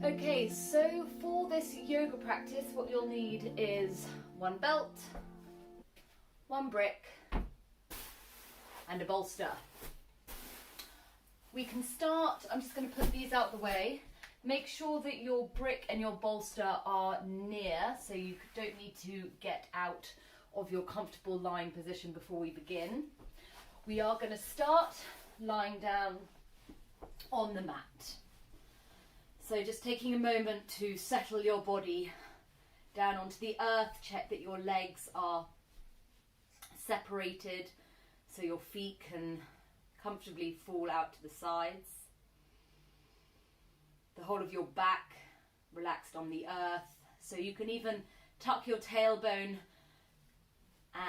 Okay, so for this yoga practice, what you'll need is one belt, one brick, and a bolster. We can start, I'm just going to put these out the way. Make sure that your brick and your bolster are near, so you don't need to get out of your comfortable lying position before we begin. We are going to start lying down on the mat. So just taking a moment to settle your body down onto the earth, check that your legs are separated so your feet can comfortably fall out to the sides. The whole of your back relaxed on the earth, so you can even tuck your tailbone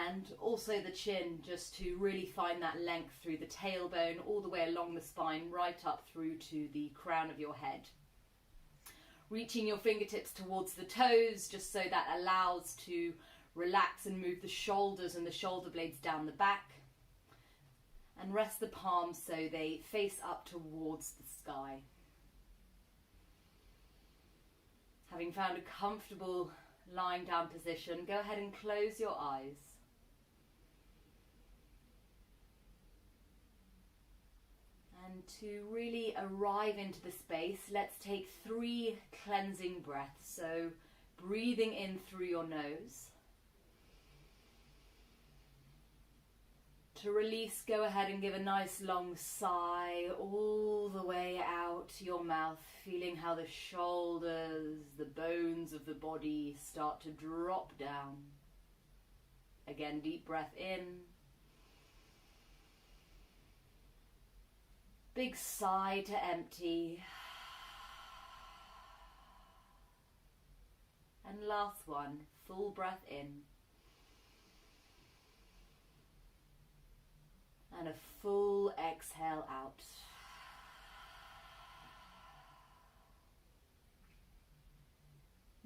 and also the chin just to really find that length through the tailbone all the way along the spine right up through to the crown of your head. Reaching your fingertips towards the toes just so that allows to relax and move the shoulders and the shoulder blades down the back. And rest the palms so they face up towards the sky. Having found a comfortable lying down position, go ahead and close your eyes. And to really arrive into the space, let's take 3 cleansing breaths. So breathing in through your nose. To release, go ahead and give a nice long sigh all the way out to your mouth, feeling how the shoulders, the bones of the body start to drop down. Again, deep breath in. Big sigh to empty. And last one, full breath in. And a full exhale out.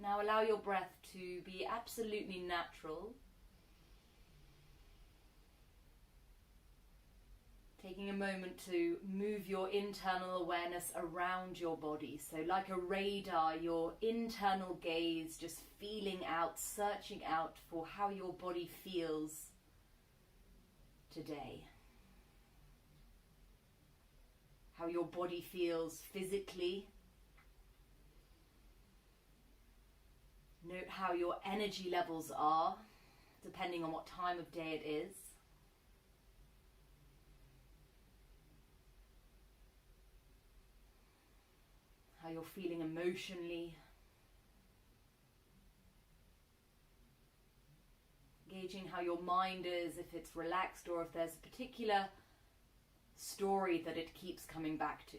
Now allow your breath to be absolutely natural. Taking a moment to move your internal awareness around your body. So like a radar, your internal gaze just feeling out, searching out for how your body feels today. How your body feels physically. Note how your energy levels are, depending on what time of day it is. How you're feeling emotionally. Gauging how your mind is, if it's relaxed or if there's a particular story that it keeps coming back to.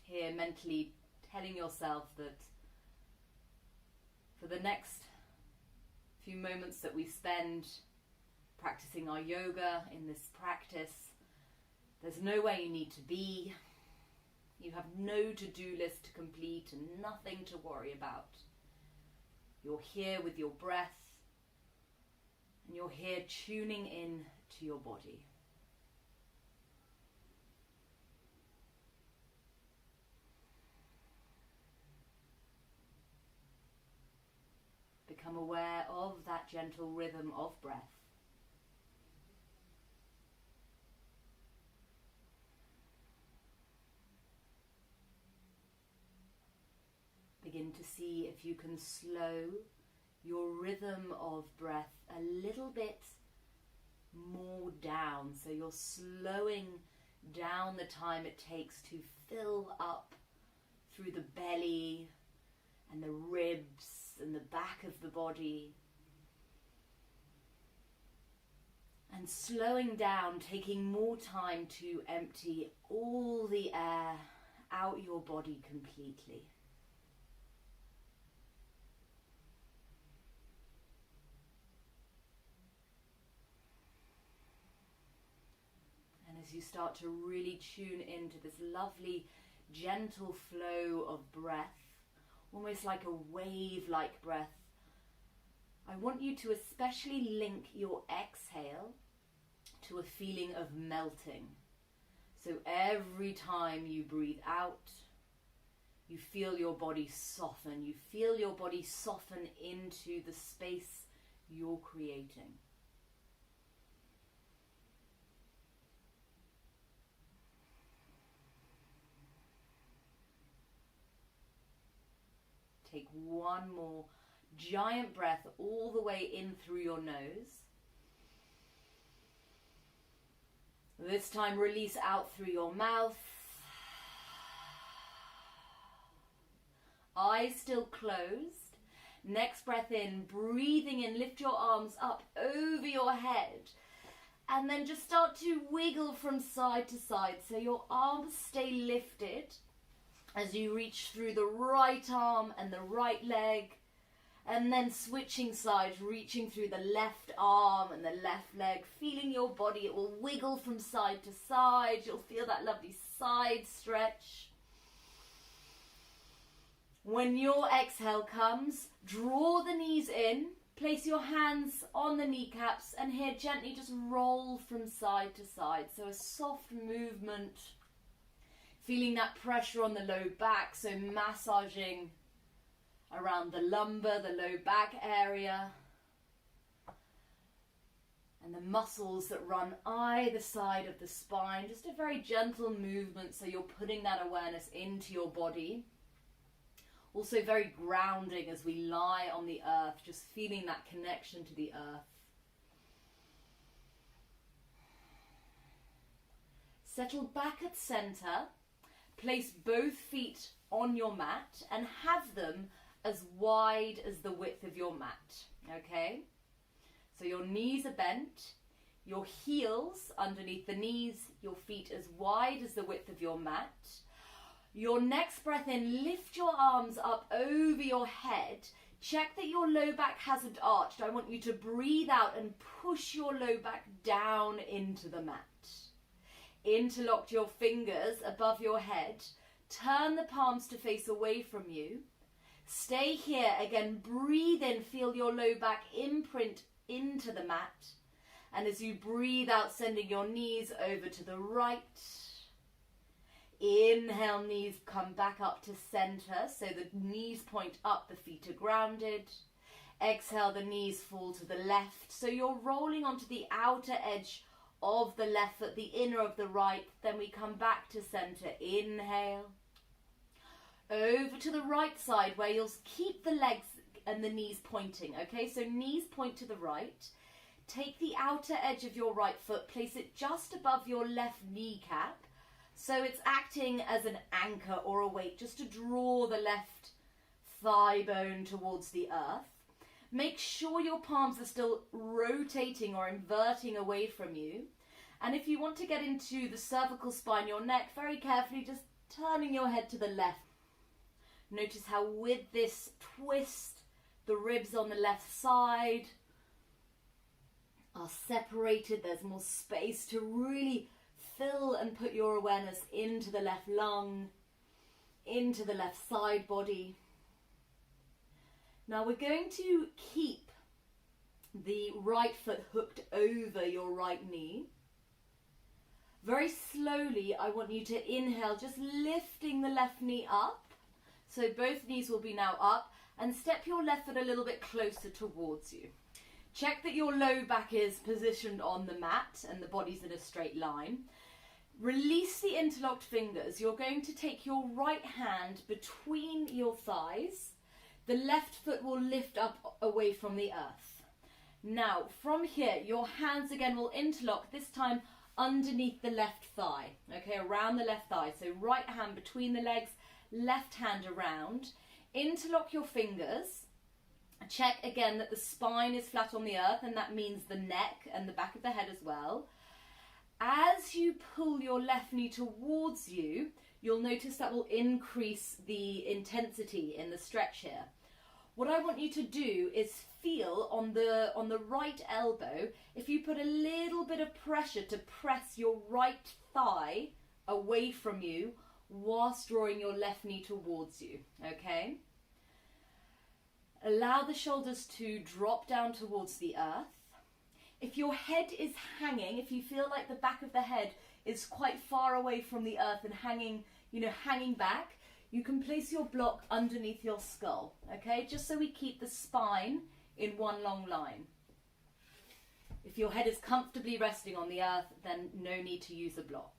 Here, mentally telling yourself that for the next few moments that we spend practicing our yoga in this practice, there's nowhere you need to be. You have no to-do list to complete and nothing to worry about. You're here with your breath, and you're here tuning in to your body. Become aware of that gentle rhythm of breath. Begin to see if you can slow your rhythm of breath a little bit more down. So you're slowing down the time it takes to fill up through the belly and the ribs and the back of the body. And slowing down, taking more time to empty all the air out your body completely. As you start to really tune into this lovely, gentle flow of breath, almost like a wave-like breath, I want you to especially link your exhale to a feeling of melting. So every time you breathe out, you feel your body soften. You feel your body soften into the space you're creating. Take one more giant breath all the way in through your nose. This time release out through your mouth. Eyes still closed. Next breath in, breathing in, lift your arms up over your head. And then just start to wiggle from side to side so your arms stay lifted as you reach through the right arm and the right leg. And then switching sides, reaching through the left arm and the left leg, feeling your body. It will wiggle from side to side. You'll feel that lovely side stretch. When your exhale comes, draw the knees in, place your hands on the kneecaps, and here gently just roll from side to side. So a soft movement, feeling that pressure on the low back, so massaging around the lumbar, the low back area, and the muscles that run either side of the spine. Just a very gentle movement, so you're putting that awareness into your body. Also very grounding as we lie on the earth, just feeling that connection to the earth. Settle back at center, place both feet on your mat and have them as wide as the width of your mat, okay? So your knees are bent, your heels underneath the knees, your feet as wide as the width of your mat. Your next breath in, lift your arms up over your head. Check that your low back hasn't arched. I want you to breathe out and push your low back down into the mat. Interlock your fingers above your head. Turn the palms to face away from you. Stay here. Again, breathe in. Feel your low back imprint into the mat. And as you breathe out, sending your knees over to the right. Inhale, knees come back up to center. So the knees point up, the feet are grounded. Exhale, the knees fall to the left. So you're rolling onto the outer edge of the left foot, the inner of the right. Then we come back to center. Inhale. Over to the right side where you'll keep the legs and the knees pointing. Okay, so knees point to the right. Take the outer edge of your right foot, place it just above your left kneecap. So it's acting as an anchor or a weight just to draw the left thigh bone towards the earth. Make sure your palms are still rotating or inverting away from you. And if you want to get into the cervical spine, your neck, very carefully just turning your head to the left. Notice how with this twist, the ribs on the left side are separated. There's more space to really fill and put your awareness into the left lung, into the left side body. Now we're going to keep the right foot hooked over your right knee. Very slowly, I want you to inhale, just lifting the left knee up. So both knees will be now up, and step your left foot a little bit closer towards you. Check that your low back is positioned on the mat and the body's in a straight line. Release the interlocked fingers. You're going to take your right hand between your thighs. The left foot will lift up away from the earth. Now, from here, your hands again will interlock, this time underneath the left thigh, okay, around the left thigh. So right hand between the legs, left hand around. Interlock your fingers. Check again that the spine is flat on the earth, and that means the neck and the back of the head as well. As you pull your left knee towards you, you'll notice that will increase the intensity in the stretch here. What I want you to do is feel on the right elbow, if you put a little bit of pressure to press your right thigh away from you whilst drawing your left knee towards you, okay? Allow the shoulders to drop down towards the earth. If your head is hanging, if you feel like the back of the head is quite far away from the earth and hanging, hanging back, you can place your block underneath your skull, okay? Just so we keep the spine in one long line. If your head is comfortably resting on the earth, then no need to use a block.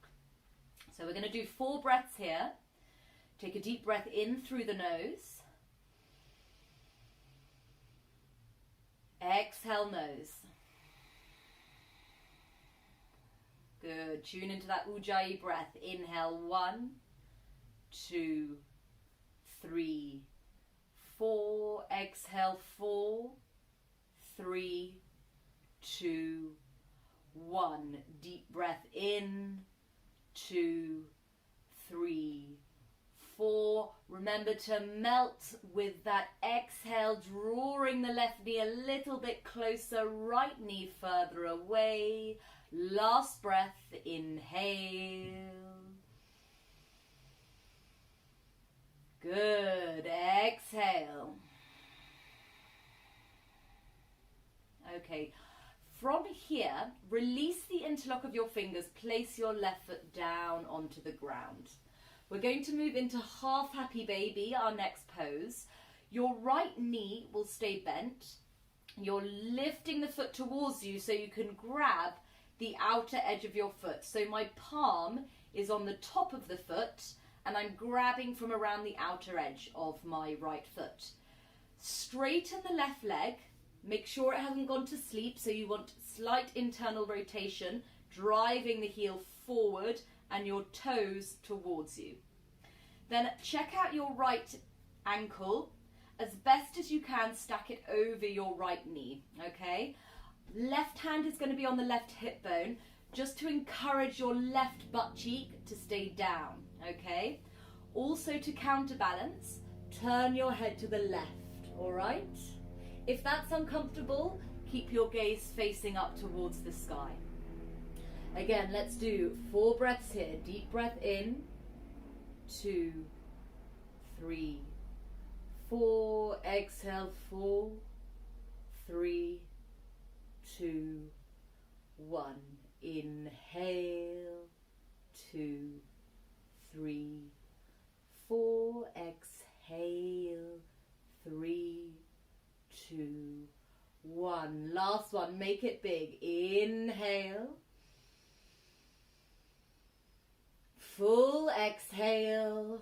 So we're going to do 4 breaths here. Take a deep breath in through the nose. Exhale, nose. Good. Tune into that Ujjayi breath. Inhale, 1, 2, 3, 4. Exhale, 4, 3, 2, 1. Deep breath in, 2, 3, 4. Remember to melt with that exhale, drawing the left knee a little bit closer, right knee further away. Last breath, inhale. Good, exhale. Okay, from here, release the interlock of your fingers, place your left foot down onto the ground. We're going to move into half happy baby, our next pose. Your right knee will stay bent. You're lifting the foot towards you so you can grab the outer edge of your foot. So my palm is on the top of the foot and I'm grabbing from around the outer edge of my right foot. Straighten the left leg. Make sure it hasn't gone to sleep, so you want slight internal rotation, driving the heel forward and your toes towards you. Then check out your right ankle. As best as you can, stack it over your right knee, okay? Left hand is going to be on the left hip bone, just to encourage your left butt cheek to stay down, okay? Also, to counterbalance, turn your head to the left, all right? If that's uncomfortable, keep your gaze facing up towards the sky. Again, let's do 4 breaths here. Deep breath in, 2, 3, 4. Exhale, 4, 3, 2, 1. Inhale, 2, 3, 4. Exhale, 3, 2, 1. Last one, make it big. Inhale. Full exhale.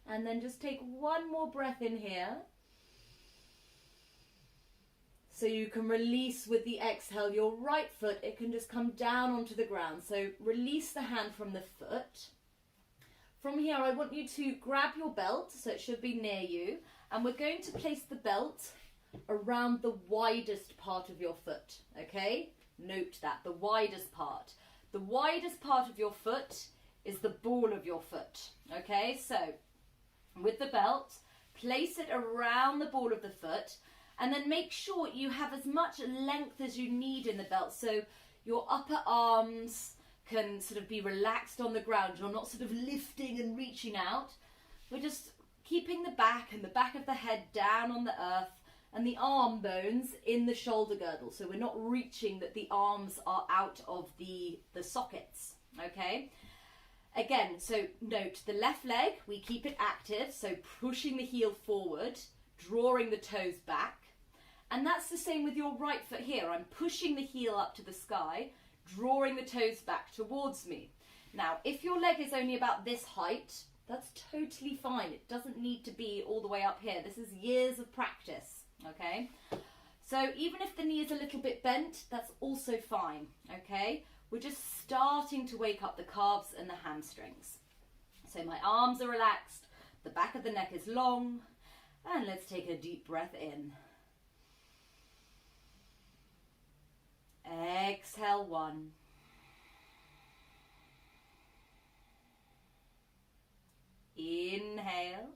And then just take one more breath in here. So you can release with the exhale your right foot. It can just come down onto the ground. So release the hand from the foot. From here, I want you to grab your belt, so it should be near you. And we're going to place the belt around the widest part of your foot, okay? Note that, the widest part. The widest part of your foot is the ball of your foot, okay? So, with the belt, place it around the ball of the foot, and then make sure you have as much length as you need in the belt, so your upper arms can sort of be relaxed on the ground. You're not sort of lifting and reaching out. We're just keeping the back and the back of the head down on the earth, and the arm bones in the shoulder girdle. So we're not reaching, that the arms are out of the sockets, okay? Again, so note the left leg, we keep it active, so pushing the heel forward, drawing the toes back. And that's the same with your right foot here. I'm pushing the heel up to the sky, drawing the toes back towards me. Now, if your leg is only about this height, that's totally fine. It doesn't need to be all the way up here. This is years of practice, okay? So even if the knee is a little bit bent, that's also fine, okay? We're just starting to wake up the calves and the hamstrings. So my arms are relaxed, the back of the neck is long, and let's take a deep breath in. Exhale, 1. Inhale.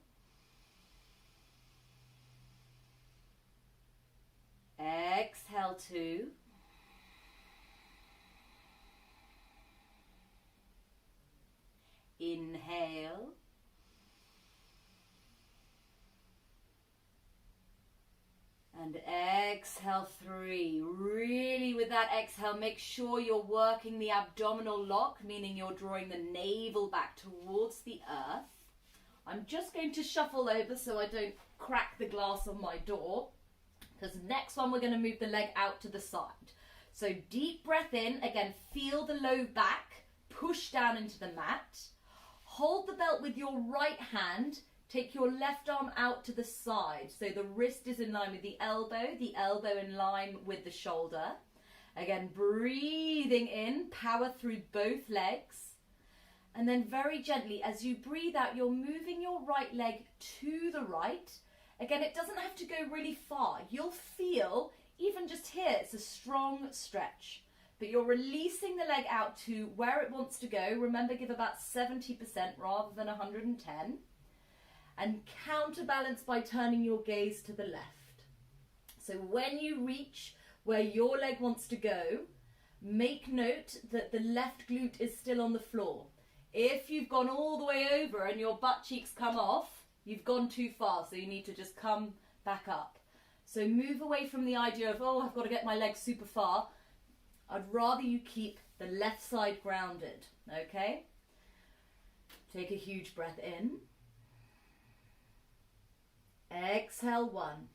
Exhale, 2. Inhale. And exhale, 3. Really with that exhale, make sure you're working the abdominal lock, meaning you're drawing the navel back towards the earth. I'm just going to shuffle over so I don't crack the glass on my door, because next one we're going to move the leg out to the side. So deep breath in, again, feel the low back, push down into the mat. Hold the belt with your right hand, take your left arm out to the side. So the wrist is in line with the elbow in line with the shoulder. Again, breathing in, power through both legs. And then very gently, as you breathe out, you're moving your right leg to the right. Again, it doesn't have to go really far. You'll feel, even just here, it's a strong stretch. But you're releasing the leg out to where it wants to go. Remember, give about 70% rather than 110. And counterbalance by turning your gaze to the left. So when you reach where your leg wants to go, make note that the left glute is still on the floor. If you've gone all the way over and your butt cheeks come off, you've gone too far, so you need to just come back up. So move away from the idea of, oh, I've got to get my legs super far. I'd rather you keep the left side grounded, okay? Take a huge breath in. Exhale, 1.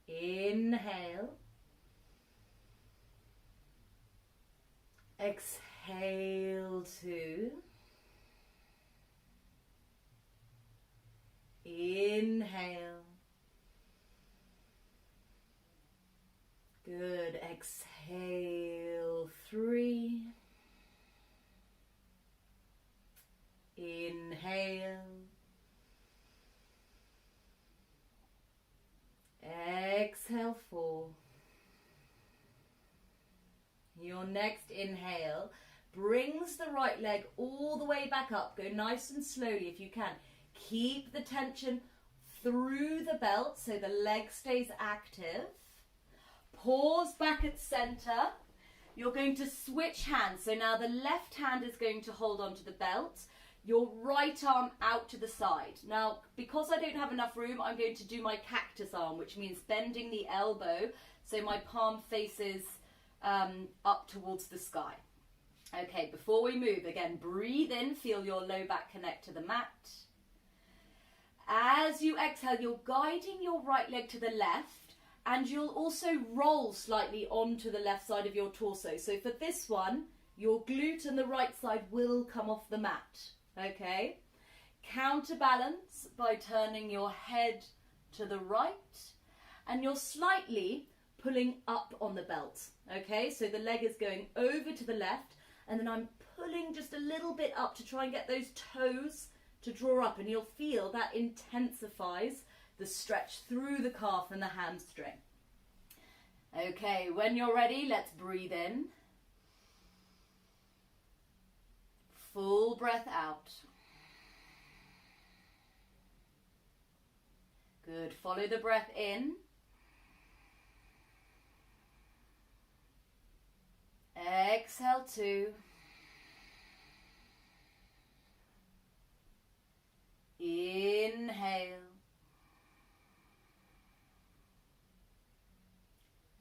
Inhale. Exhale, 2. Inhale. Good. Exhale, 3. Inhale. Exhale, 4. Your next inhale brings the right leg all the way back up. Go nice and slowly if you can. Keep the tension through the belt so the leg stays active. Pause back at center. You're going to switch hands. So now the left hand is going to hold onto the belt. Your right arm out to the side. Now, because I don't have enough room, I'm going to do my cactus arm, which means bending the elbow so my palm faces up towards the sky. Okay, before we move, again, breathe in, feel your low back connect to the mat. As you exhale, you're guiding your right leg to the left, and you'll also roll slightly onto the left side of your torso. So for this one, your glute and the right side will come off the mat, okay? Counterbalance by turning your head to the right, and you're slightly pulling up on the belt, okay? So the leg is going over to the left, and then I'm pulling just a little bit up to try and get those toes to draw up, and you'll feel that intensifies the stretch through the calf and the hamstring. Okay, when you're ready, let's breathe in. Full breath out. Good, follow the breath in. Exhale, 2. Inhale.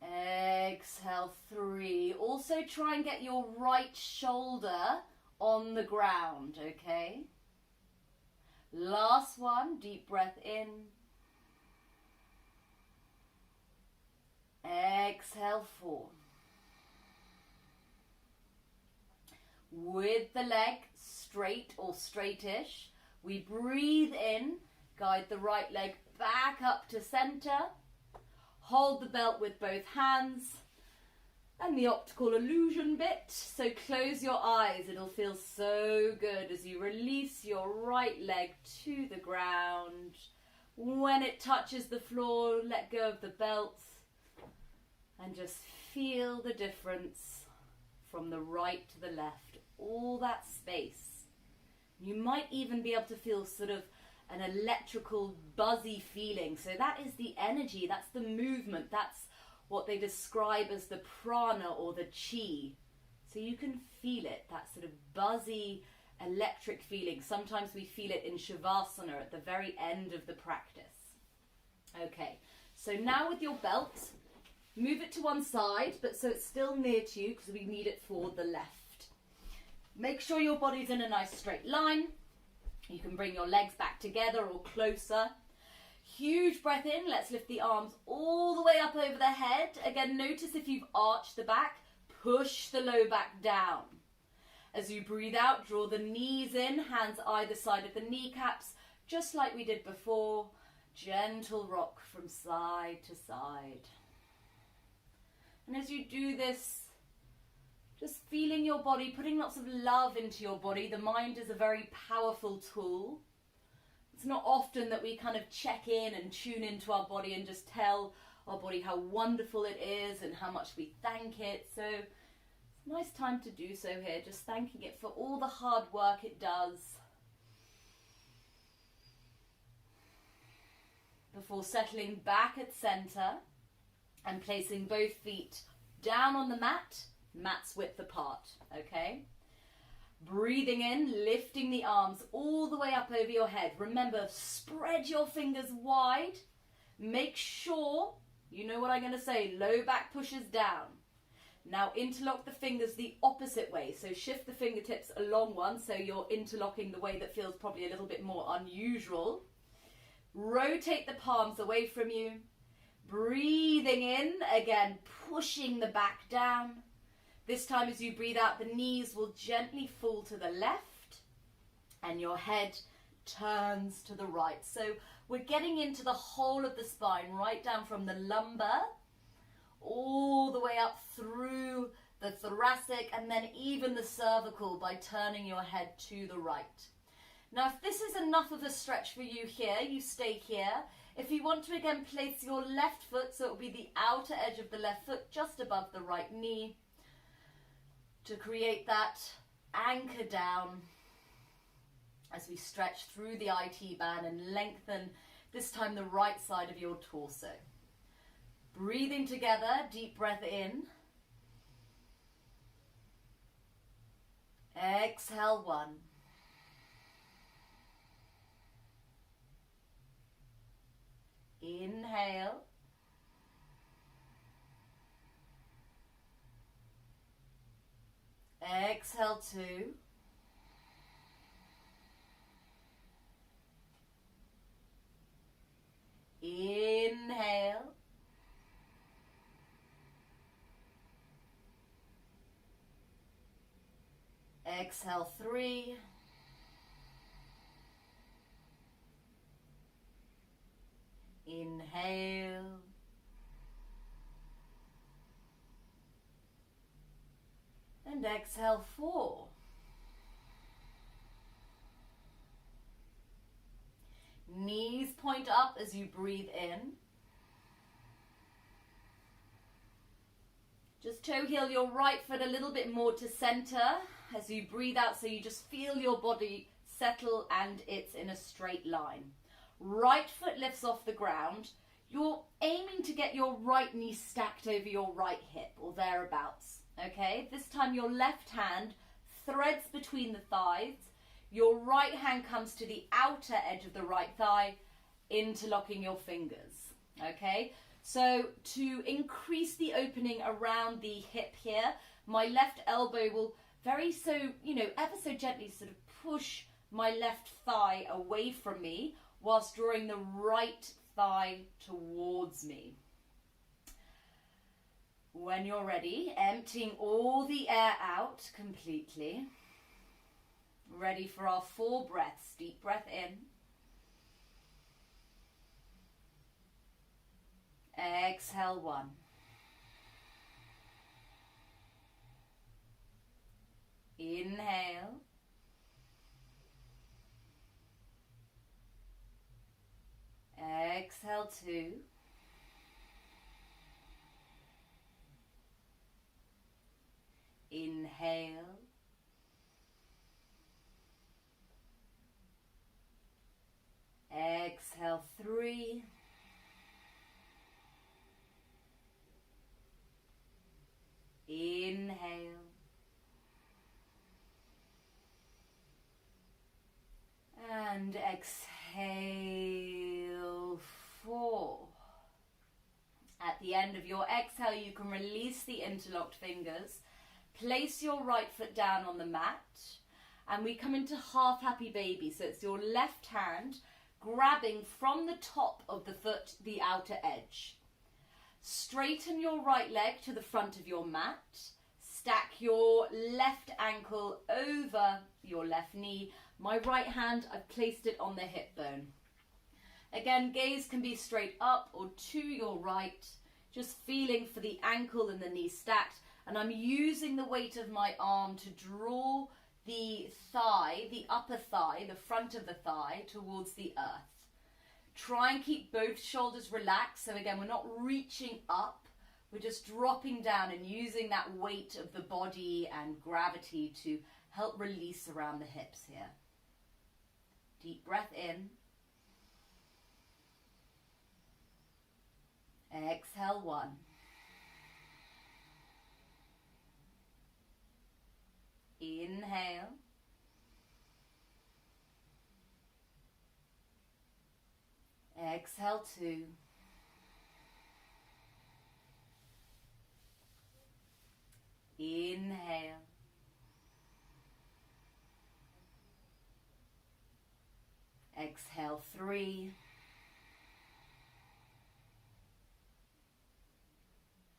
Exhale, 3. Also try and get your right shoulder on the ground, okay? Last one, deep breath in. Exhale, 4. With the leg straight or straightish, we breathe in, guide the right leg back up to center, hold the belt with both hands, and the optical illusion bit. So close your eyes, it'll feel so good as you release your right leg to the ground. When it touches the floor, let go of the belt and just feel the difference from the right to the left. All that space. You might even be able to feel sort of an electrical buzzy feeling. So that is the energy, that's the movement, that's what they describe as the prana or the chi. So you can feel it, that sort of buzzy electric feeling. Sometimes we feel it in Shavasana at the very end of the practice. Okay, so now with your belt, move it to one side, but so it's still near to you because we need it for the left. Make sure your body's in a nice straight line. You can bring your legs back together or closer. Huge breath in. Let's lift the arms all the way up over the head. Again, notice if you've arched the back, push the low back down. As you breathe out, draw the knees in, hands either side of the kneecaps, just like we did before. Gentle rock from side to side. And as you do this, just feeling your body, putting lots of love into your body. The mind is a very powerful tool. It's not often that we kind of check in and tune into our body and just tell our body how wonderful it is and how much we thank it. So it's a nice time to do so here, just thanking it for all the hard work it does. Before settling back at center and placing both feet down on the mat, mat's width apart, okay? Breathing in, lifting the arms all the way up over your head. Remember, spread your fingers wide. Make sure, you know what I'm going to say, low back pushes down. Now interlock the fingers the opposite way. So shift the fingertips along one, so you're interlocking the way that feels probably a little bit more unusual. Rotate the palms away from you. Breathing in, again, pushing the back down. This time as you breathe out, the knees will gently fall to the left and your head turns to the right. So we're getting into the whole of the spine, right down from the lumbar, all the way up through the thoracic and then even the cervical by turning your head to the right. Now, if this is enough of a stretch for you here, you stay here. If you want to again place your left foot, so it will be the outer edge of the left foot just above the right knee, to create that anchor down as we stretch through the IT band and lengthen this time the right side of your torso. Breathing together, deep breath in. Exhale, 1. Inhale. Exhale, 2. Inhale. Exhale, 3. Inhale. And exhale, 4. Knees point up as you breathe in. Just toe heel your right foot a little bit more to center as you breathe out, so you just feel your body settle and it's in a straight line. Right foot lifts off the ground. You're aiming to get your right knee stacked over your right hip or thereabouts. Okay, this time your left hand threads between the thighs. Your right hand comes to the outer edge of the right thigh, interlocking your fingers. Okay, so to increase the opening around the hip here, my left elbow will ever so gently sort of push my left thigh away from me whilst drawing the right thigh towards me. When you're ready, emptying all the air out completely. Ready for our 4 breaths. Deep breath in. Exhale, 1. Inhale. Exhale, 2. Inhale. Exhale, 3. Inhale. And exhale, 4. At the end of your exhale, you can release the interlocked fingers. Place your right foot down on the mat. And we come into half happy baby. So it's your left hand grabbing from the top of the foot, the outer edge. Straighten your right leg to the front of your mat. Stack your left ankle over your left knee. My right hand, I've placed it on the hip bone. Again, gaze can be straight up or to your right. Just feeling for the ankle and the knee stacked. And I'm using the weight of my arm to draw the thigh, the upper thigh, the front of the thigh towards the earth. Try and keep both shoulders relaxed. So again, we're not reaching up. We're just dropping down and using that weight of the body and gravity to help release around the hips here. Deep breath in. Exhale, 1. Inhale. Exhale, 2. Inhale. Exhale, 3.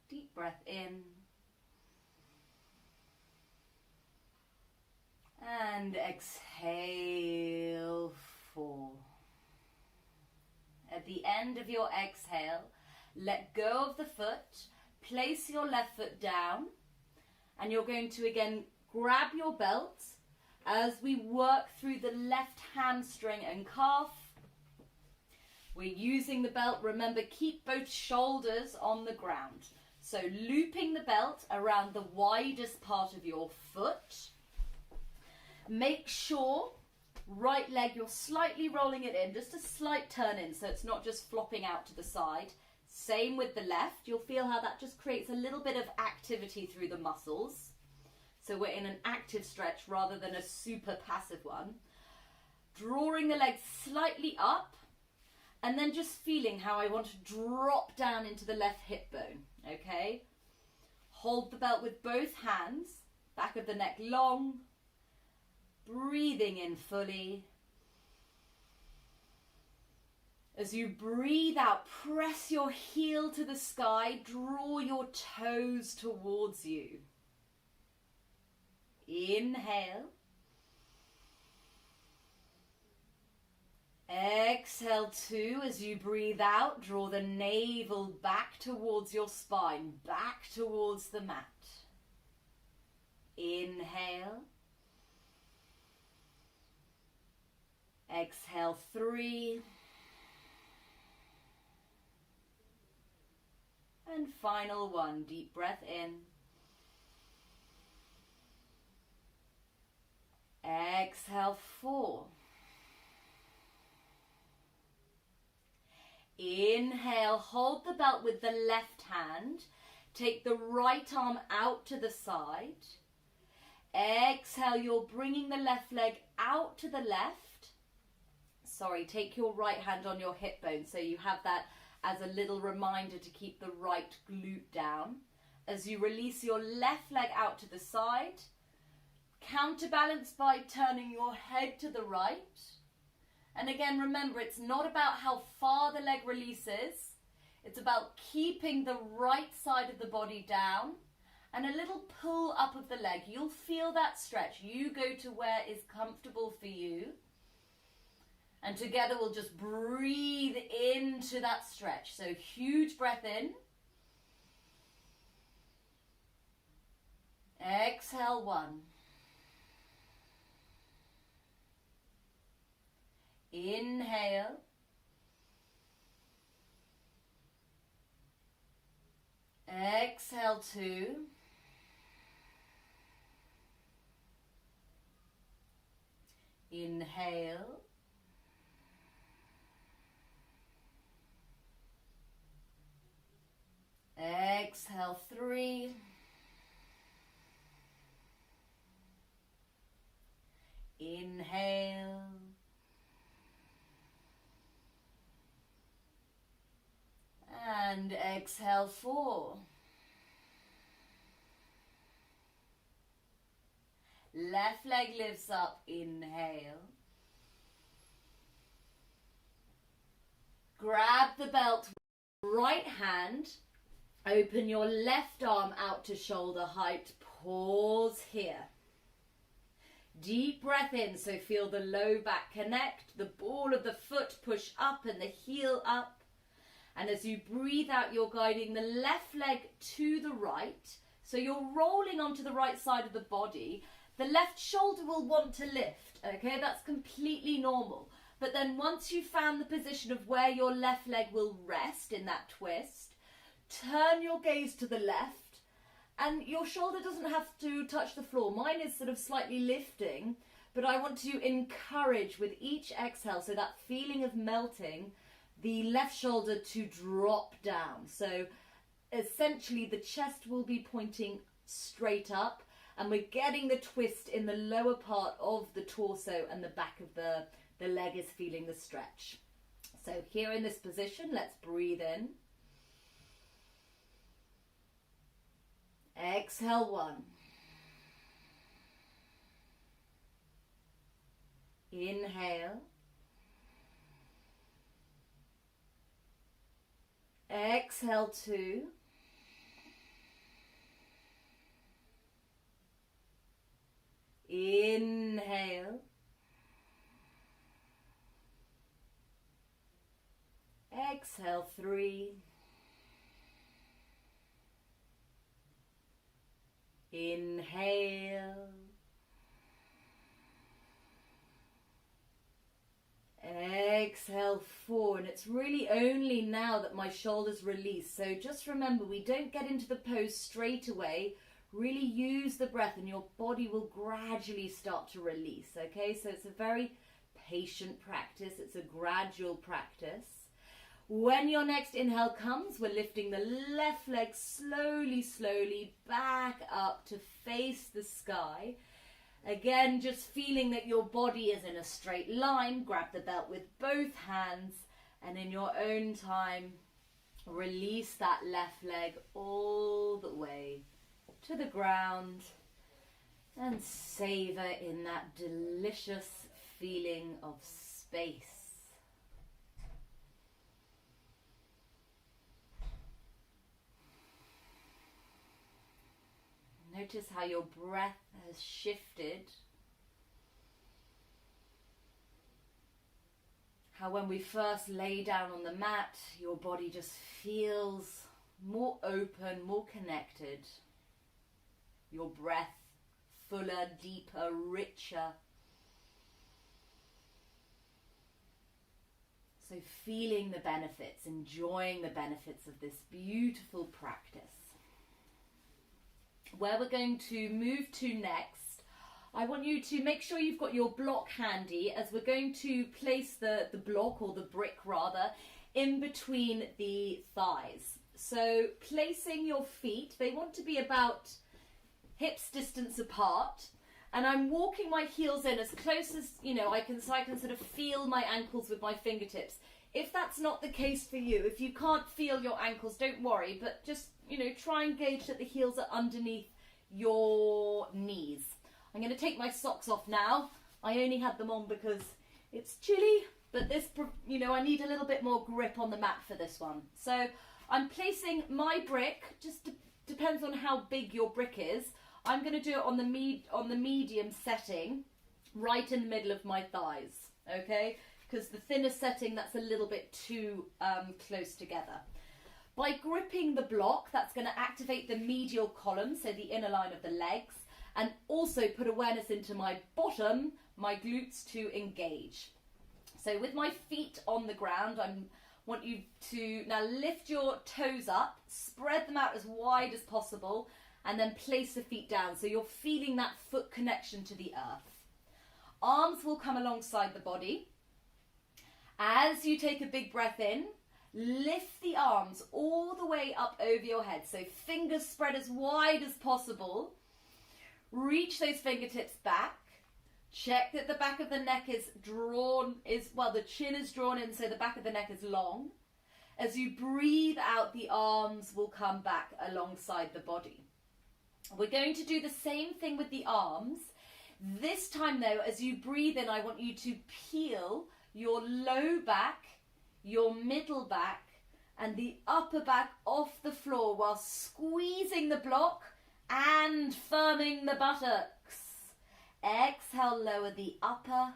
Deep breath in. And exhale, 4. At the end of your exhale, let go of the foot, place your left foot down, and you're going to again grab your belt as we work through the left hamstring and calf. We're using the belt. Remember, keep both shoulders on the ground. So looping the belt around the widest part of your foot. Make sure right leg, you're slightly rolling it in, just a slight turn in, so it's not just flopping out to the side. Same with the left. You'll feel how that just creates a little bit of activity through the muscles. So we're in an active stretch rather than a super passive one. Drawing the legs slightly up, and then just feeling how I want to drop down into the left hip bone, okay? Hold the belt with both hands, back of the neck long, breathing in fully. As you breathe out, press your heel to the sky, draw your toes towards you. Inhale. Exhale 2 as you breathe out, draw the navel back towards your spine, back towards the mat. Inhale. Exhale 3. And final 1, deep breath in. Exhale 4. Inhale, hold the belt with the left hand. Take the right arm out to the side. Exhale, you're bringing the left leg out to the left. Sorry, take your right hand on your hip bone so you have that as a little reminder to keep the right glute down. As you release your left leg out to the side, counterbalance by turning your head to the right. And again, remember, it's not about how far the leg releases. It's about keeping the right side of the body down and a little pull up of the leg. You'll feel that stretch. You go to where is comfortable for you. And together we'll just breathe into that stretch. So huge breath in. Exhale 1. Inhale. Exhale 2. Inhale. Exhale 3. Inhale. Exhale, 4. Left leg lifts up, inhale. Grab the belt, right hand, open your left arm out to shoulder height, pause here. Deep breath in, so feel the low back connect, the ball of the foot push up and the heel up. And as you breathe out, you're guiding the left leg to the right. So you're rolling onto the right side of the body. The left shoulder will want to lift, okay? That's completely normal. But then once you've found the position of where your left leg will rest in that twist, turn your gaze to the left and your shoulder doesn't have to touch the floor. Mine is sort of slightly lifting, but I want to encourage with each exhale, so that feeling of melting, the left shoulder to drop down. So essentially the chest will be pointing straight up and we're getting the twist in the lower part of the torso and the back of the leg is feeling the stretch. So here in this position, let's breathe in. Exhale, 1. Inhale. Exhale, 2. Inhale. Exhale, 3. Inhale. Exhale, 4. And it's really only now that my shoulders release. So just remember, we don't get into the pose straight away. Really use the breath and your body will gradually start to release, okay? So it's a very patient practice. It's a gradual practice. When your next inhale comes, we're lifting the left leg slowly, slowly back up to face the sky. Again, just feeling that your body is in a straight line. Grab the belt with both hands and in your own time, release that left leg all the way to the ground and savor in that delicious feeling of space. Notice how your breath has shifted. How when we first lay down on the mat, your body just feels more open, more connected. Your breath fuller, deeper, richer. So feeling the benefits, enjoying the benefits of this beautiful practice. Where we're going to move to next, I want you to make sure you've got your block handy, as we're going to place the block, or the brick rather, in between the thighs. So placing your feet, they want to be about hips distance apart, and I'm walking my heels in as close as, I can sort of feel my ankles with my fingertips. If that's not the case for you, if you can't feel your ankles, don't worry, but just, try and gauge that the heels are underneath your knees. I'm going to take my socks off now. I only had them on because it's chilly, but this, I need a little bit more grip on the mat for this one. So I'm placing my brick, just depends on how big your brick is. I'm going to do it on the medium setting, right in the middle of my thighs, okay? Because the thinner setting, that's a little bit too close together. By gripping the block, that's going to activate the medial column, so the inner line of the legs, and also put awareness into my bottom, my glutes to engage. So with my feet on the ground, I want you to now lift your toes up, spread them out as wide as possible, and then place the feet down. So you're feeling that foot connection to the earth. Arms will come alongside the body. As you take a big breath in, lift the arms all the way up over your head. So fingers spread as wide as possible. Reach those fingertips back. Check that the back of the neck is drawn, the chin is drawn in, so the back of the neck is long. As you breathe out, the arms will come back alongside the body. We're going to do the same thing with the arms. This time though, as you breathe in, I want you to peel your low back, your middle back, and the upper back off the floor while squeezing the block and firming the buttocks. Exhale, lower the upper,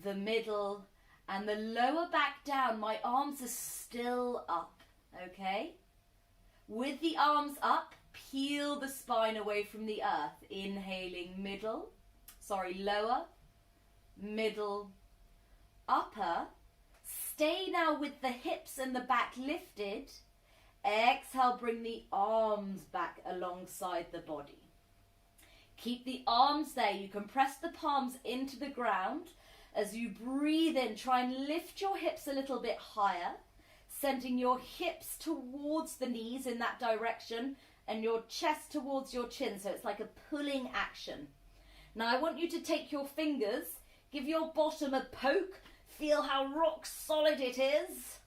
the middle, and the lower back down. My arms are still up, okay? With the arms up, peel the spine away from the earth. Inhaling lower, middle, upper. Stay now with the hips and the back lifted. Exhale, bring the arms back alongside the body. Keep the arms there. You can press the palms into the ground. As you breathe in, try and lift your hips a little bit higher, sending your hips towards the knees in that direction and your chest towards your chin. So it's like a pulling action. Now I want you to take your fingers, give your bottom a poke, feel how rock solid it is,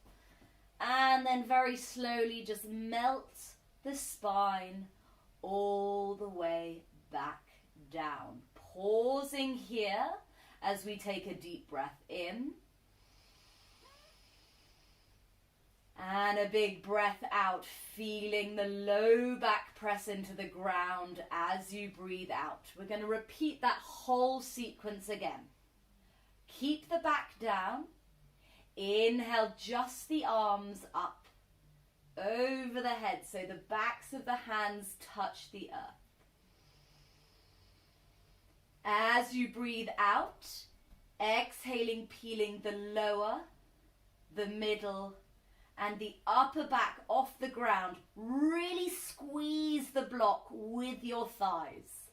and then very slowly just melt the spine all the way back down. Pausing here as we take a deep breath in. And a big breath out, feeling the low back press into the ground as you breathe out. We're going to repeat that whole sequence again. Keep the back down. Inhale, just the arms up over the head so the backs of the hands touch the earth. As you breathe out, exhaling, peeling the lower, the middle, and the upper back off the ground. Really squeeze the block with your thighs.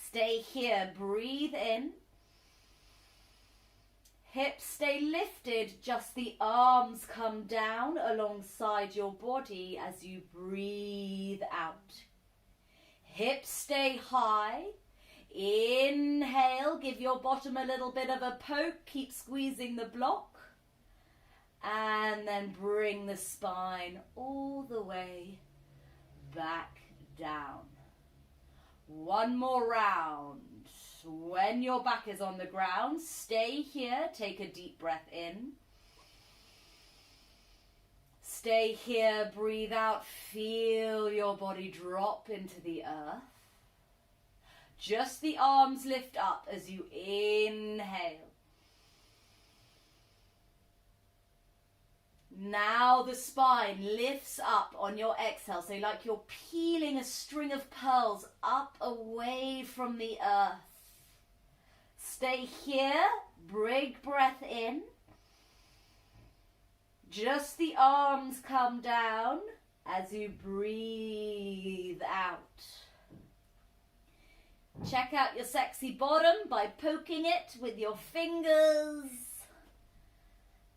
Stay here, breathe in. Hips stay lifted, just the arms come down alongside your body as you breathe out. Hips stay high. Inhale, give your bottom a little bit of a poke, keep squeezing the block. And then bring the spine all the way back down. One more round. When your back is on the ground, stay here. Take a deep breath in. Stay here. Breathe out. Feel your body drop into the earth. Just the arms lift up as you inhale. Now the spine lifts up on your exhale. So like you're peeling a string of pearls up away from the earth. Stay here. Big breath in. Just the arms come down as you breathe out. Check out your sexy bottom by poking it with your fingers.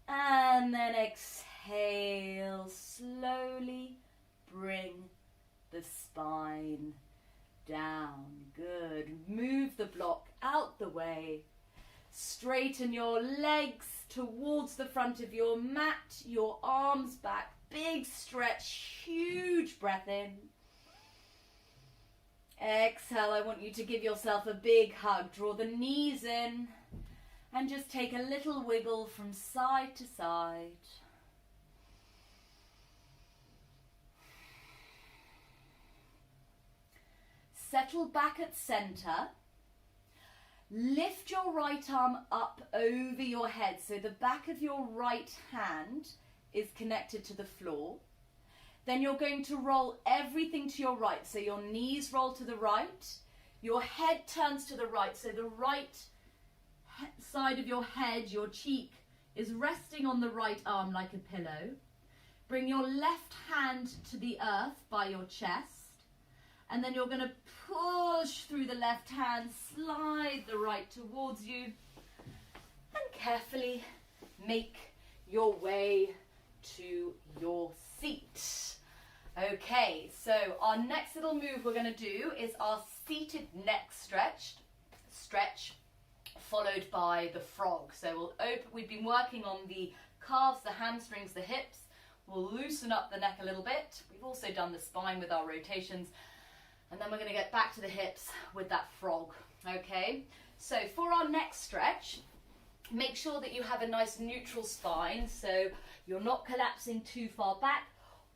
And then exhale, slowly bring the spine down. Good. Move the block out the way. Straighten your legs towards the front of your mat, your arms back. Big stretch, huge breath in. Exhale, I want you to give yourself a big hug. Draw the knees in. And just take a little wiggle from side to side. Settle back at center. Lift your right arm up over your head so the back of your right hand is connected to the floor. Then you're going to roll everything to your right. So your knees roll to the right. Your head turns to the right. So the right side of your head, your cheek, is resting on the right arm like a pillow. Bring your left hand to the earth by your chest. And then you're going to push through the left hand, slide the right towards you, and carefully make your way to your seat. Okay, so our next little move we're going to do is our seated neck stretch, followed by the frog. So we've been working on the calves, the hamstrings, the hips. We'll loosen up the neck a little bit. We've also done the spine with our rotations. And then we're going to get back to the hips with that frog, okay? So for our next stretch, make sure that you have a nice neutral spine, so you're not collapsing too far back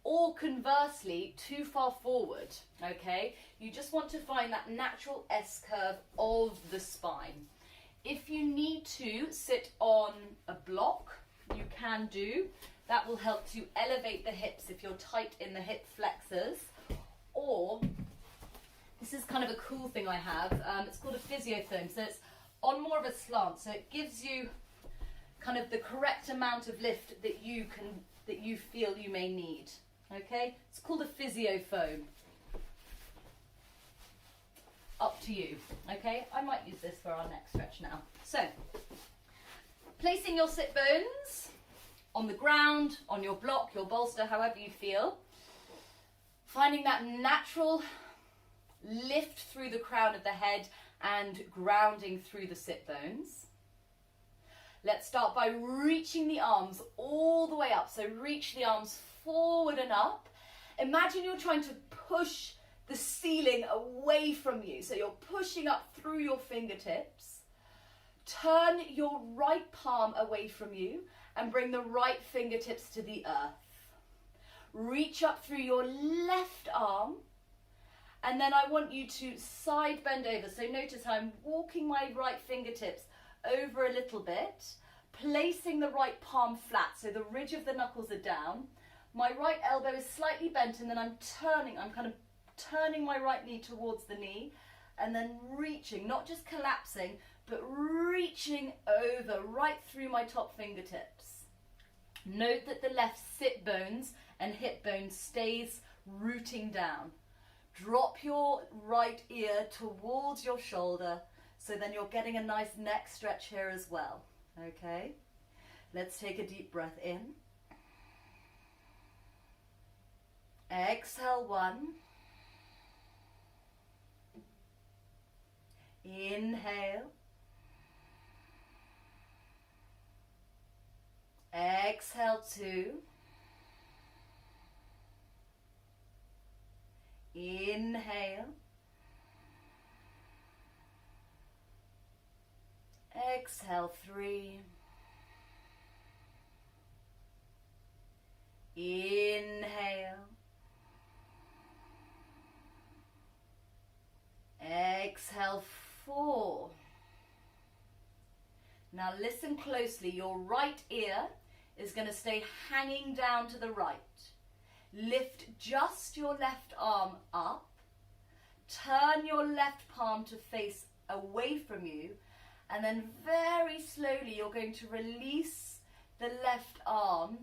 or conversely too far forward, okay? You just want to find that natural S-curve of the spine. If you need to sit on a block, you can do. That will help to elevate the hips if you're tight in the hip flexors. Or, this is kind of a cool thing I have, it's called a physio foam. So it's on more of a slant, so it gives you kind of the correct amount of lift that you feel you may need. Okay, it's called a physio foam. Up to you. Okay, I might use this for our next stretch now. So, placing your sit bones on the ground, on your block, your bolster, however you feel. Finding that natural lift through the crown of the head and grounding through the sit bones. Let's start by reaching the arms all the way up. So reach the arms forward and up. Imagine you're trying to push the ceiling away from you. So you're pushing up through your fingertips. Turn your right palm away from you and bring the right fingertips to the earth. Reach up through your left arm. And then I want you to side bend over. So notice how I'm walking my right fingertips over a little bit, placing the right palm flat so the ridge of the knuckles are down. My right elbow is slightly bent and then I'm kind of turning my right knee towards the knee and then reaching, not just collapsing, but reaching over right through my top fingertips. Note that the left sit bones and hip bone stays rooting down. Drop your right ear towards your shoulder, so then you're getting a nice neck stretch here as well, okay? Let's take a deep breath in. Exhale, 1. Inhale. Exhale, 2. Inhale. Exhale, 3. Inhale. Exhale, 4. Now listen closely. Your right ear is going to stay hanging down to the right. Lift just your left arm up. Turn your left palm to face away from you. And then very slowly you're going to release the left arm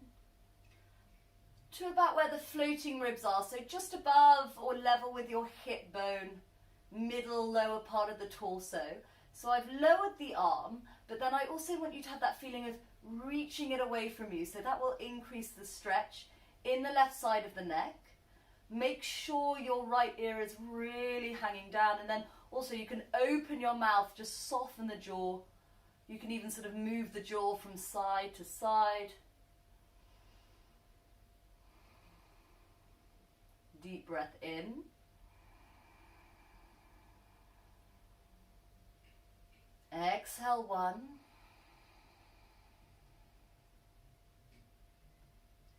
to about where the floating ribs are. So just above or level with your hip bone, middle, lower part of the torso. So I've lowered the arm, but then I also want you to have that feeling of reaching it away from you. So that will increase the stretch in the left side of the neck. Make sure your right ear is really hanging down, and then also you can open your mouth, just soften the jaw. You can even sort of move the jaw from side to side. Deep breath in. Exhale, 1.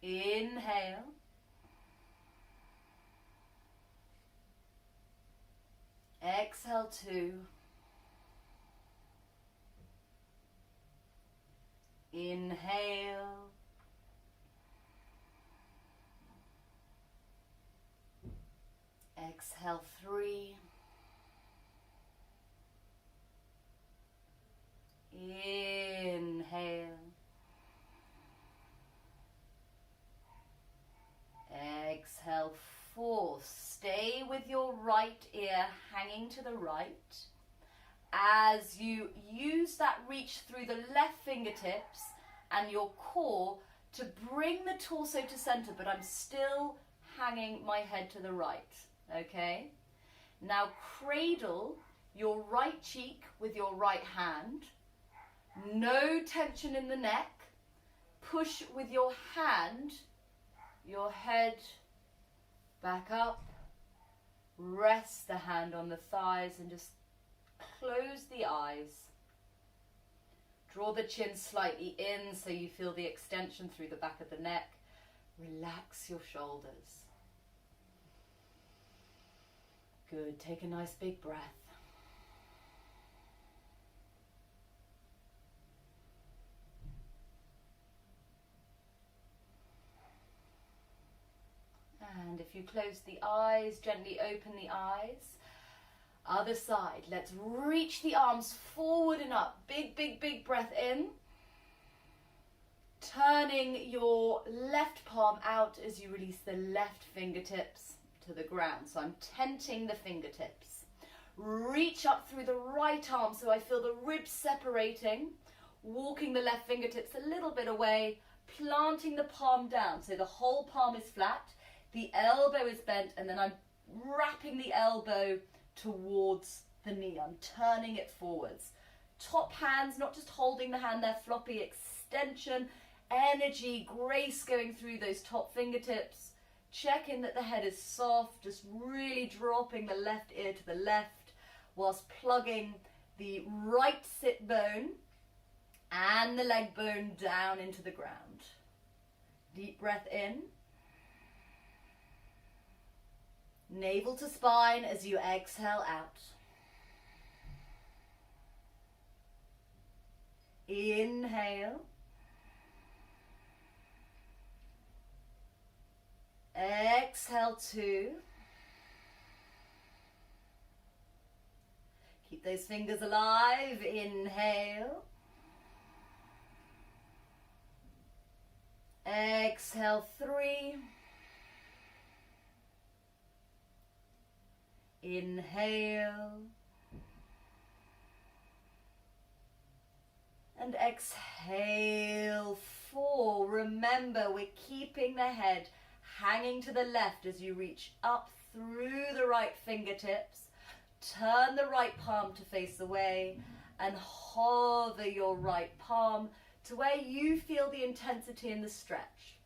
Inhale. Exhale, 2. Inhale. Exhale, 3. Inhale. Exhale, 4. Stay with your right ear hanging to the right. As you use that reach through the left fingertips and your core to bring the torso to center, but I'm still hanging my head to the right, okay? Now cradle your right cheek with your right hand. No tension in the neck. Push with your hand your head back up. Rest the hand on the thighs and just close the eyes. Draw the chin slightly in so you feel the extension through the back of the neck. Relax your shoulders. Good. Take a nice big breath. And if you close the eyes, gently open the eyes. Other side. Let's reach the arms forward and up. Big, big, big breath in. Turning your left palm out as you release the left fingertips to the ground. So I'm tenting the fingertips. Reach up through the right arm so I feel the ribs separating. Walking the left fingertips a little bit away. Planting the palm down so the whole palm is flat. The elbow is bent, and then I'm wrapping the elbow towards the knee. I'm turning it forwards. Top hands, not just holding the hand there, floppy extension, energy, grace going through those top fingertips. Check in that the head is soft, just really dropping the left ear to the left whilst plugging the right sit bone and the leg bone down into the ground. Deep breath in. Navel to spine as you exhale out. Inhale. Exhale 2. Keep those fingers alive. Inhale. Exhale 3. Inhale. And exhale 4. Remember, we're keeping the head hanging to the left as you reach up through the right fingertips. Turn the right palm to face away and hover your right palm to where you feel the intensity in the stretch.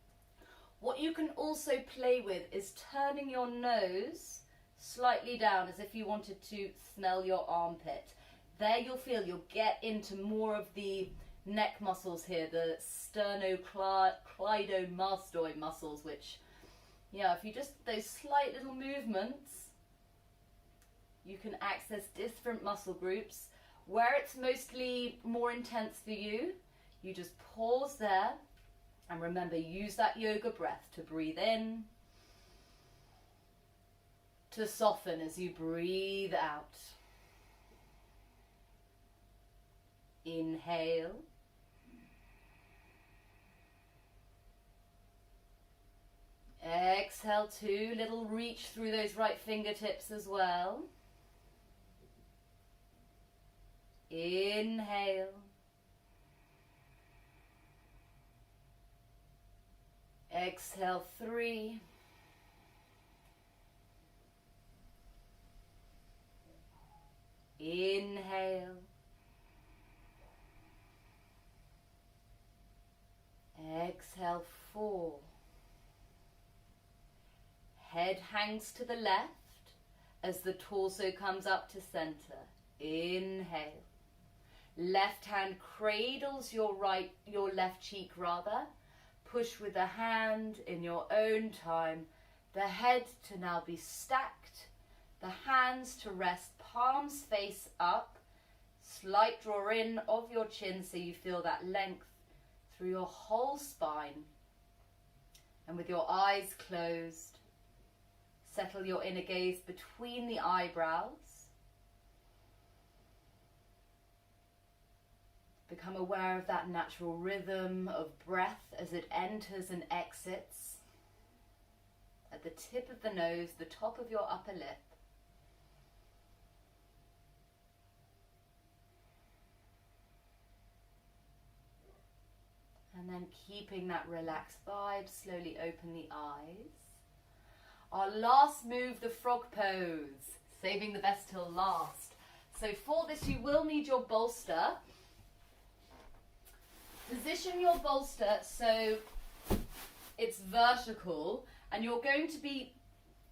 What you can also play with is turning your nose slightly down as if you wanted to smell your armpit. There you'll get into more of the neck muscles here, the sternocleidomastoid muscles, which, yeah, if you just, those slight little movements, you can access different muscle groups. Where it's mostly more intense for you, you just pause there and remember, use that yoga breath to breathe in, to soften as you breathe out. Inhale. Exhale 2, little reach through those right fingertips as well. Inhale. Exhale 3. Inhale. Exhale 4. Head hangs to the left as the torso comes up to center. Inhale. Left hand cradles your left cheek rather. Push with the hand in your own time. The head to now be stacked. The hands to rest, palms face up. Slight draw in of your chin so you feel that length through your whole spine. And with your eyes closed, settle your inner gaze between the eyebrows. Become aware of that natural rhythm of breath as it enters and exits at the tip of the nose, the top of your upper lip. And then keeping that relaxed vibe, slowly open the eyes. Our last move, the frog pose, saving the best till last. So for this you will need your bolster. Position your bolster so it's vertical, and you're going to be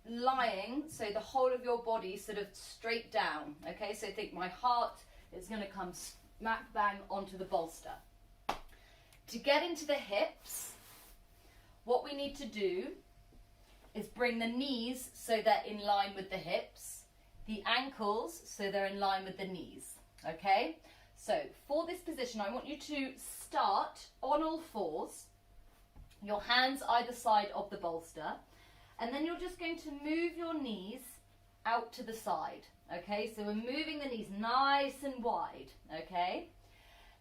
lying, so the whole of your body sort of straight down, okay? So think my heart is going to come smack bang onto the bolster. To get into the hips, what we need to do is bring the knees so they're in line with the hips, the ankles so they're in line with the knees, okay? So for this position, I want you to start on all fours, your hands either side of the bolster, and then you're just going to move your knees out to the side, okay? So we're moving the knees nice and wide, okay?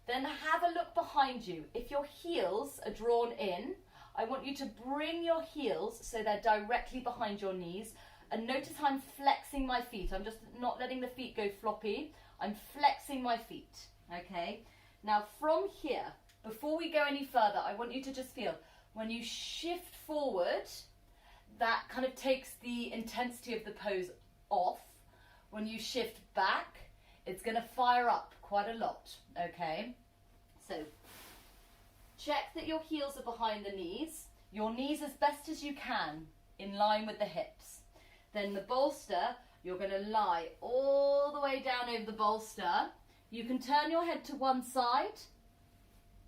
Then have a look behind you. If your heels are drawn in, I want you to bring your heels so they're directly behind your knees, and notice how I'm flexing my feet. I'm just not letting the feet go floppy. I'm flexing my feet, okay? Now from here, before we go any further, I want you to just feel when you shift forward, that kind of takes the intensity of the pose off. When you shift back, it's going to fire up quite a lot, okay? So check that your heels are behind the knees, your knees as best as you can in line with the hips. Then the bolster, you're going to lie all the way down over the bolster. You can turn your head to one side,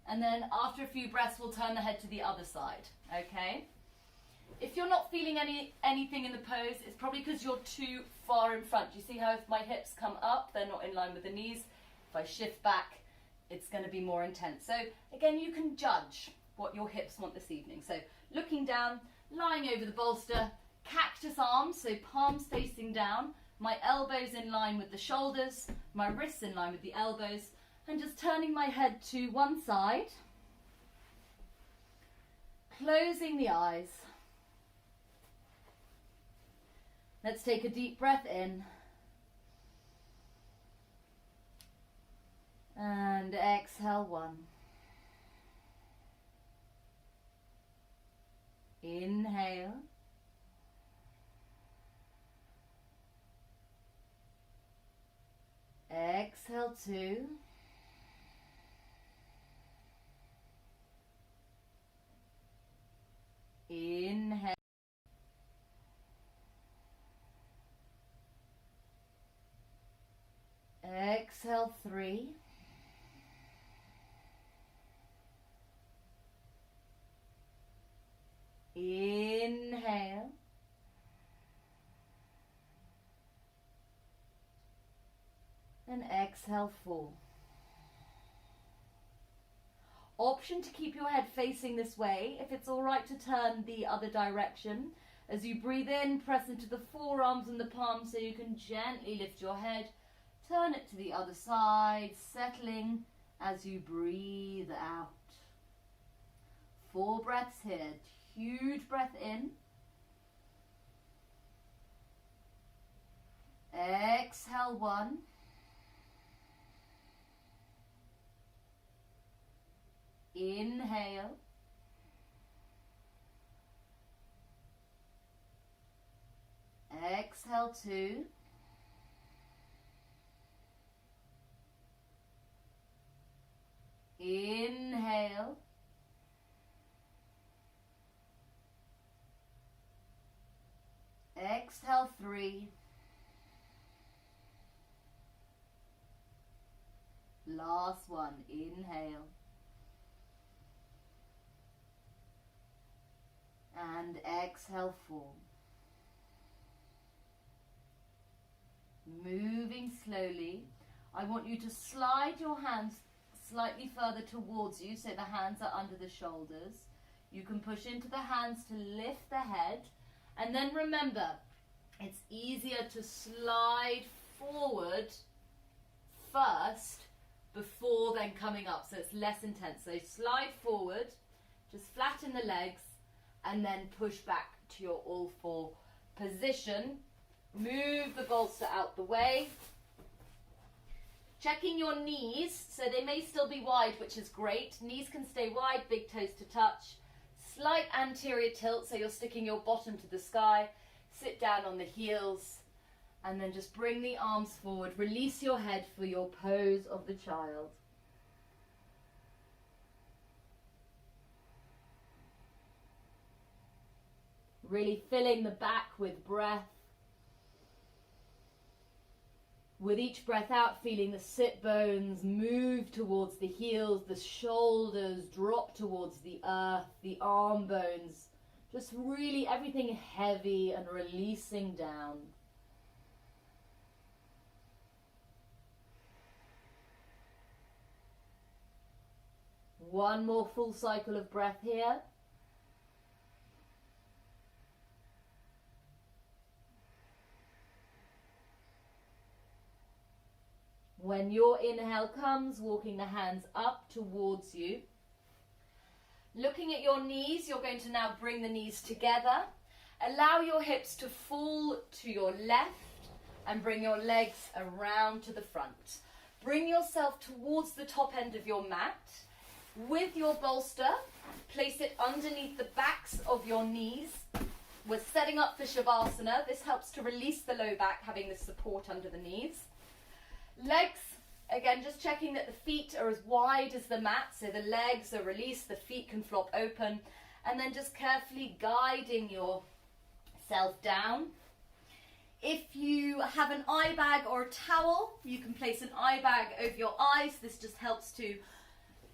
and then after a few breaths, we'll turn the head to the other side, okay? If you're not feeling anything in the pose, it's probably because you're too far in front. You see how if my hips come up, they're not in line with the knees. If I shift back, it's going to be more intense. So again, you can judge what your hips want this evening. So looking down, lying over the bolster, cactus arms, so palms facing down, my elbows in line with the shoulders, my wrists in line with the elbows, and just turning my head to one side, closing the eyes. Let's take a deep breath in. And exhale one. Inhale. Exhale two. Inhale. Exhale three. Inhale. And exhale four. Option to keep your head facing this way. If it's all right to turn the other direction. As you breathe in, press into the forearms and the palms so you can gently lift your head. Turn it to the other side, settling as you breathe out. 4 breaths here. Huge breath in. Exhale 1. Inhale. Exhale 2. Inhale. Exhale 3. Last one. Inhale. And exhale 4. Moving slowly. I want you to slide your hands slightly further towards you so the hands are under the shoulders. You can push into the hands to lift the head. And then remember, it's easier to slide forward first before then coming up, so it's less intense. So slide forward, just flatten the legs, and then push back to your all four position. Move the bolster out the way. Checking your knees, so they may still be wide, which is great. Knees can stay wide, big toes to touch. Slight anterior tilt, so you're sticking your bottom to the sky. Sit down on the heels, and then just bring the arms forward. Release your head for your pose of the child. Really filling the back with breath. With each breath out, feeling the sit bones move towards the heels, the shoulders drop towards the earth, the arm bones, just really everything heavy and releasing down. One more full cycle of breath here. When your inhale comes, walking the hands up towards you. Looking at your knees, you're going to now bring the knees together. Allow your hips to fall to your left and bring your legs around to the front. Bring yourself towards the top end of your mat. With your bolster, place it underneath the backs of your knees. We're setting up for Shavasana. This helps to release the low back, having the support under the knees. Legs, again, just checking that the feet are as wide as the mat, so the legs are released, the feet can flop open, and then just carefully guiding yourself down. If you have an eye bag or a towel, you can place an eye bag over your eyes. This just helps to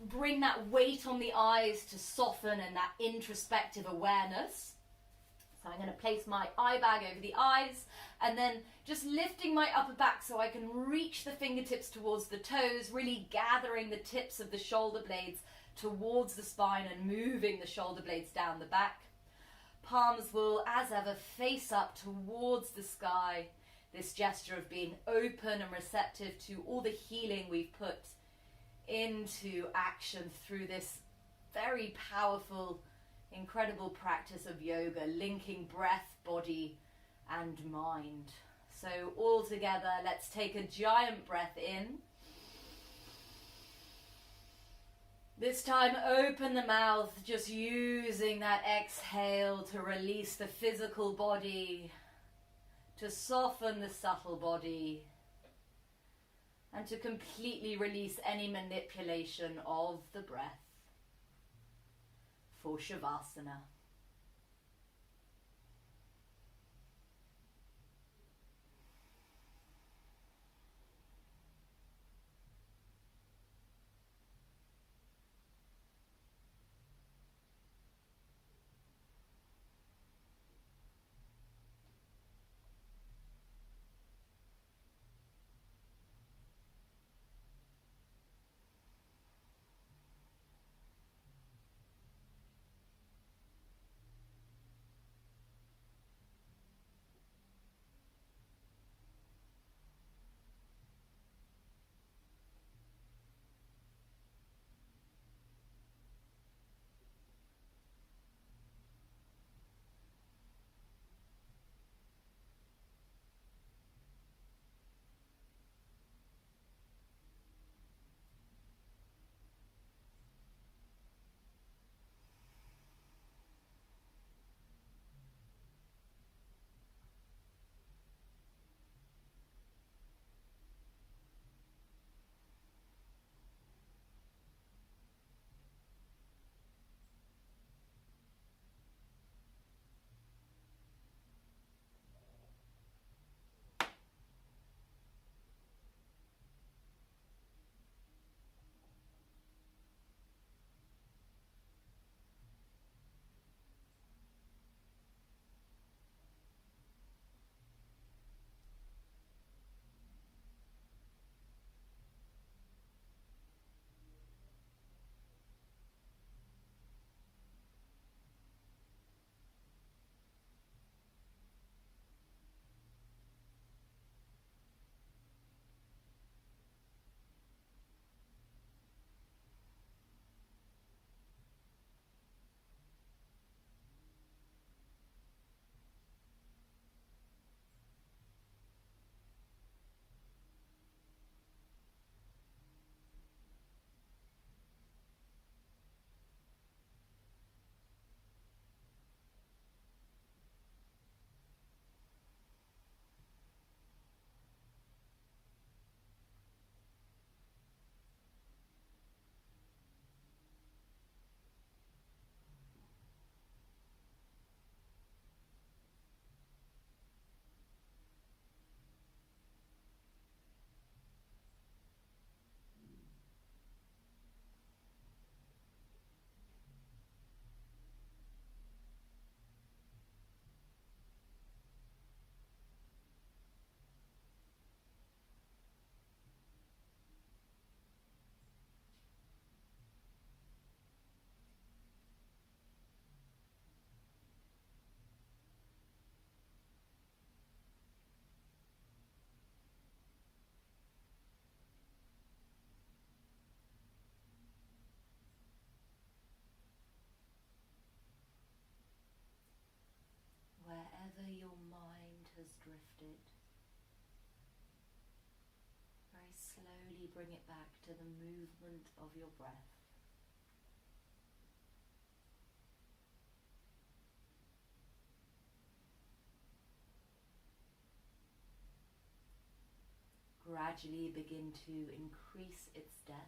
bring that weight on the eyes to soften and that introspective awareness. So I'm going to place my eye bag over the eyes and then just lifting my upper back so I can reach the fingertips towards the toes, really gathering the tips of the shoulder blades towards the spine and moving the shoulder blades down the back. Palms will, as ever, face up towards the sky. This gesture of being open and receptive to all the healing we've put into action through this very powerful, incredible practice of yoga, linking breath, body, and mind. So all together, let's take a giant breath in. This time, open the mouth, just using that exhale to release the physical body, to soften the subtle body, and to completely release any manipulation of the breath for Shavasana. wherever your mind has drifted, very slowly bring it back to the movement of your breath. Gradually begin to increase its depth.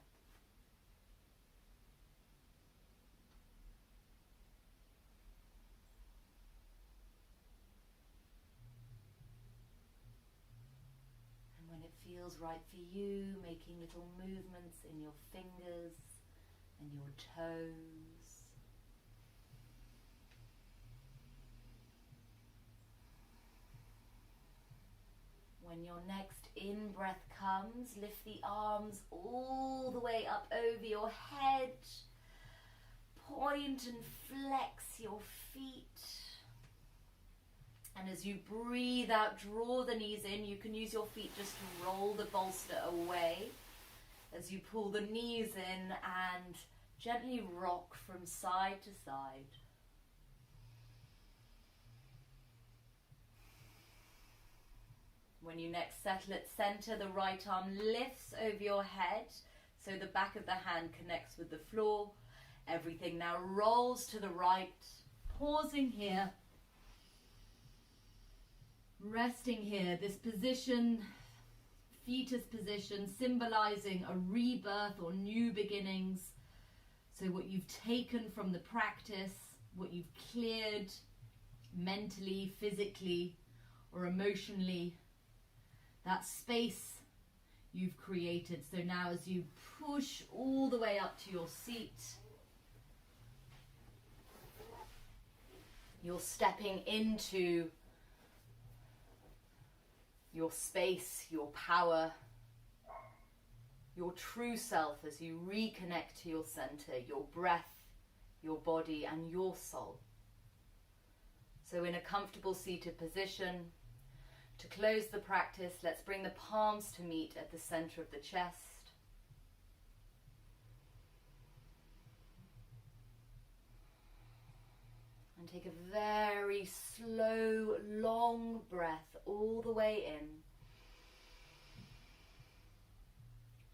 And when it feels right for you, making little movements in your fingers and your toes. When your next in-breath comes, lift the arms all the way up over your head. Point and flex your feet. And as you breathe out, draw the knees in. You can use your feet just to roll the bolster away. As you pull the knees in and gently rock from side to side. When you next settle at center, the right arm lifts over your head, so the back of the hand connects with the floor. Everything now rolls to the right, pausing here, resting here. This position, fetus position, symbolizing a rebirth or new beginnings. So what you've taken from the practice, what you've cleared mentally, physically, or emotionally, that space you've created. So now as you push all the way up to your seat, you're stepping into your space, your power, your true self as you reconnect to your center, your breath, your body, and your soul. So in a comfortable seated position, to close the practice, let's bring the palms to meet at the center of the chest. And take a very slow, long breath all the way in.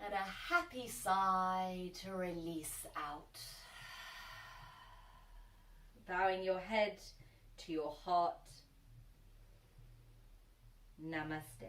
And a happy sigh to release out. Bowing your head to your heart. Namaste.